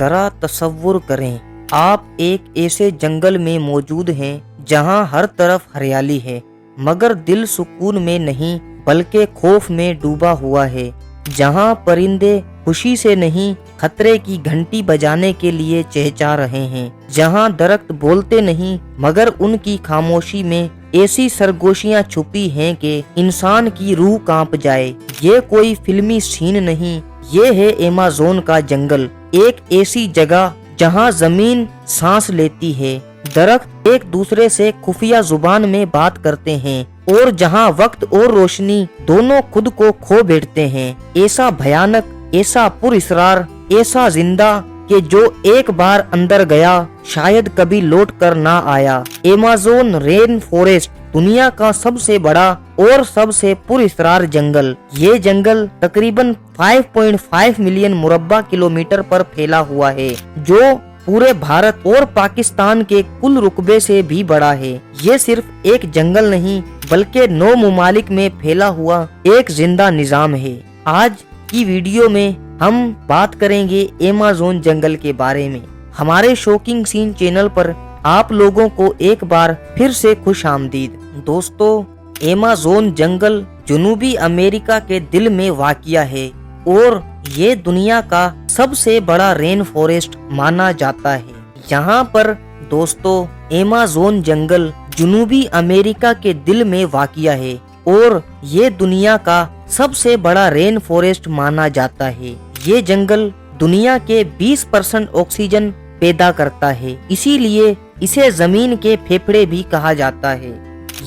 ذرا تصور کریں، آپ ایک ایسے جنگل میں موجود ہیں جہاں ہر طرف ہریالی ہے، مگر دل سکون میں نہیں بلکہ خوف میں ڈوبا ہوا ہے، جہاں پرندے خوشی سے نہیں خطرے کی گھنٹی بجانے کے لیے چہچہا رہے ہیں، جہاں درخت بولتے نہیں مگر ان کی خاموشی میں ایسی سرگوشیاں چھپی ہیں کہ انسان کی روح کانپ جائے۔ یہ کوئی فلمی سین نہیں، یہ ہے ایمازون کا جنگل، ایک ایسی جگہ جہاں زمین سانس لیتی ہے، درخت ایک دوسرے سے خفیہ زبان میں بات کرتے ہیں، اور جہاں وقت اور روشنی دونوں خود کو کھو بیٹھتے ہیں، ایسا بھیانک، ایسا پر اسرار، ایسا زندہ کہ جو ایک بار اندر گیا شاید کبھی لوٹ کر نہ آیا۔ ایمازون رین فوریسٹ دنیا کا سب سے بڑا اور سب سے پر اسرار جنگل۔ یہ جنگل تقریباً 5.5 ملین مربع کلومیٹر پر پھیلا ہوا ہے، جو پورے بھارت اور پاکستان کے کل رقبے سے بھی بڑا ہے۔ یہ صرف ایک جنگل نہیں بلکہ 9 ممالک میں پھیلا ہوا ایک زندہ نظام ہے۔ آج کی ویڈیو میں ہم بات کریں گے ایمازون جنگل کے بارے میں۔ ہمارے شوکنگ سین چینل پر آپ لوگوں کو ایک بار پھر سے خوش آمدید۔ دوستو، ایمازون جنگل جنوبی امریکہ کے دل میں واقع ہے اور یہ دنیا کا سب سے بڑا رین فوریسٹ مانا جاتا ہے۔ یہاں پر دوستو، ایمازون جنگل جنوبی امریکہ کے دل میں واقع ہے اور یہ دنیا کا سب سے بڑا رین فوریسٹ مانا جاتا ہے۔ یہ جنگل دنیا کے 20% آکسیجن پیدا کرتا ہے، اسی لیے اسے زمین کے پھیپھڑے بھی کہا جاتا ہے۔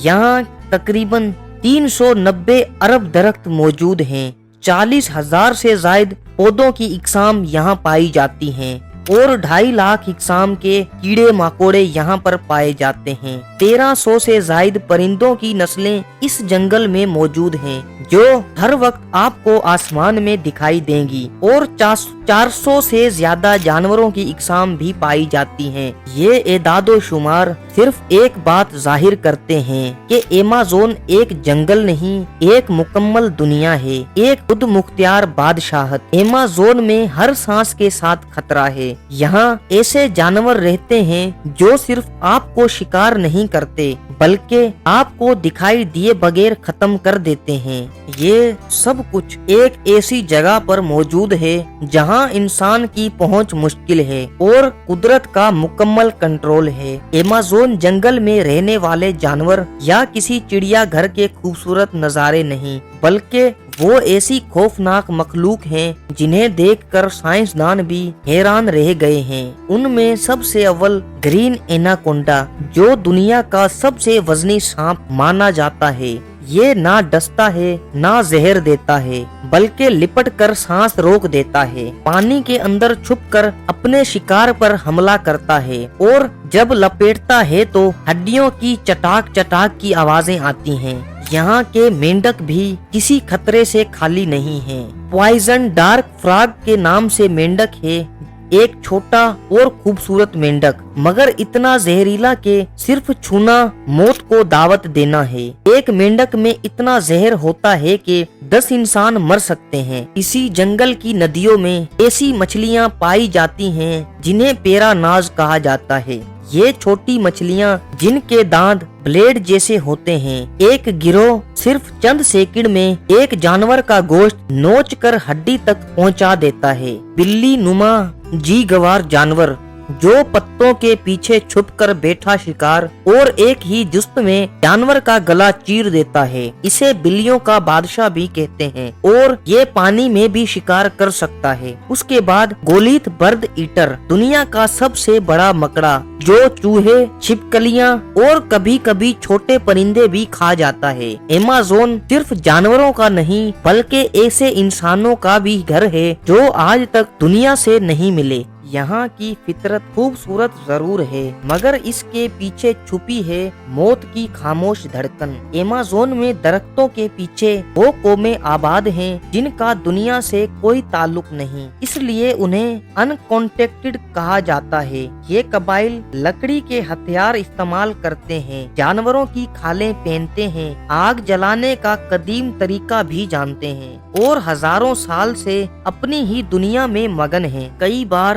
یہاں تقریباً 390 ارب درخت موجود ہیں، 40,000 سے زائد پودوں کی اقسام یہاں پائی جاتی ہیں اور 2.5 لاکھ اقسام کے کیڑے مکوڑے یہاں پر پائے جاتے ہیں۔ 1300 سے زائد پرندوں کی نسلیں اس جنگل میں موجود ہیں جو ہر وقت آپ کو آسمان میں دکھائی دیں گی، اور 400 سے زیادہ جانوروں کی اقسام بھی پائی جاتی ہیں۔ یہ اعداد و شمار صرف ایک بات ظاہر کرتے ہیں کہ ایمازون ایک جنگل نہیں، ایک مکمل دنیا ہے، ایک خود مختار بادشاہت۔ ایمازون میں ہر سانس کے ساتھ خطرہ ہے۔ یہاں ایسے جانور رہتے ہیں جو صرف آپ کو شکار نہیں کرتے بلکہ آپ کو دکھائی دیے بغیر ختم کر دیتے ہیں۔ یہ سب کچھ ایک ایسی جگہ پر موجود ہے جہاں انسان کی پہنچ مشکل ہے اور قدرت کا مکمل کنٹرول ہے۔ ایمازون جنگل میں رہنے والے جانور یا کسی چڑیا گھر کے خوبصورت نظارے نہیں بلکہ وہ ایسی خوفناک مخلوق ہیں جنہیں دیکھ کر سائنسدان بھی حیران رہ گئے ہیں۔ ان میں سب سے اول گرین ایناکونڈا، جو دنیا کا سب سے وزنی سانپ مانا جاتا ہے۔ یہ نہ ڈستا ہے نہ زہر دیتا ہے بلکہ لپٹ کر سانس روک دیتا ہے، پانی کے اندر چھپ کر اپنے شکار پر حملہ کرتا ہے، اور جب لپیٹتا ہے تو ہڈیوں کی چٹاک چٹاک کی آوازیں آتی ہیں۔ یہاں کے مینڈک بھی کسی خطرے سے خالی نہیں ہیں۔ پوائزن ڈارک فراگ کے نام سے مینڈک ہے، ایک چھوٹا اور خوبصورت مینڈک، مگر اتنا زہریلا کہ صرف چھونا موت کو دعوت دینا ہے۔ ایک مینڈک میں اتنا زہر ہوتا ہے کہ 10 انسان مر سکتے ہیں۔ اسی جنگل کی ندیوں میں ایسی مچھلیاں پائی جاتی ہیں جنہیں پیرا ناز کہا جاتا ہے۔ یہ چھوٹی مچھلیاں جن کے دانت بلیڈ جیسے ہوتے ہیں، ایک گروہ صرف چند سیکنڈ میں ایک جانور کا گوشت نوچ کر ہڈی تک پہنچا دیتا ہے۔ بلی نما جی گوار جانور جو پتوں کے پیچھے چھپ کر بیٹھا شکار اور ایک ہی جست میں جانور کا گلا چیر دیتا ہے، اسے بلیوں کا بادشاہ بھی کہتے ہیں، اور یہ پانی میں بھی شکار کر سکتا ہے۔ اس کے بعد گولیت برڈ ایٹر، دنیا کا سب سے بڑا مکڑا جو چوہے، چھپکلیاں اور کبھی کبھی چھوٹے پرندے بھی کھا جاتا ہے۔ ایمازون صرف جانوروں کا نہیں بلکہ ایسے انسانوں کا بھی گھر ہے جو آج تک دنیا سے نہیں ملے۔ یہاں کی فطرت خوبصورت ضرور ہے مگر اس کے پیچھے چھپی ہے موت کی خاموش دھڑکن۔ ایمازون میں درختوں کے پیچھے وہ قومیں آباد ہیں جن کا دنیا سے کوئی تعلق نہیں، اس لیے انہیں انکانٹیکٹڈ کہا جاتا ہے۔ یہ قبائل لکڑی کے ہتھیار استعمال کرتے ہیں، جانوروں کی کھالیں پہنتے ہیں، آگ جلانے کا قدیم طریقہ بھی جانتے ہیں اور ہزاروں سال سے اپنی ہی دنیا میں مگن ہیں۔ کئی بار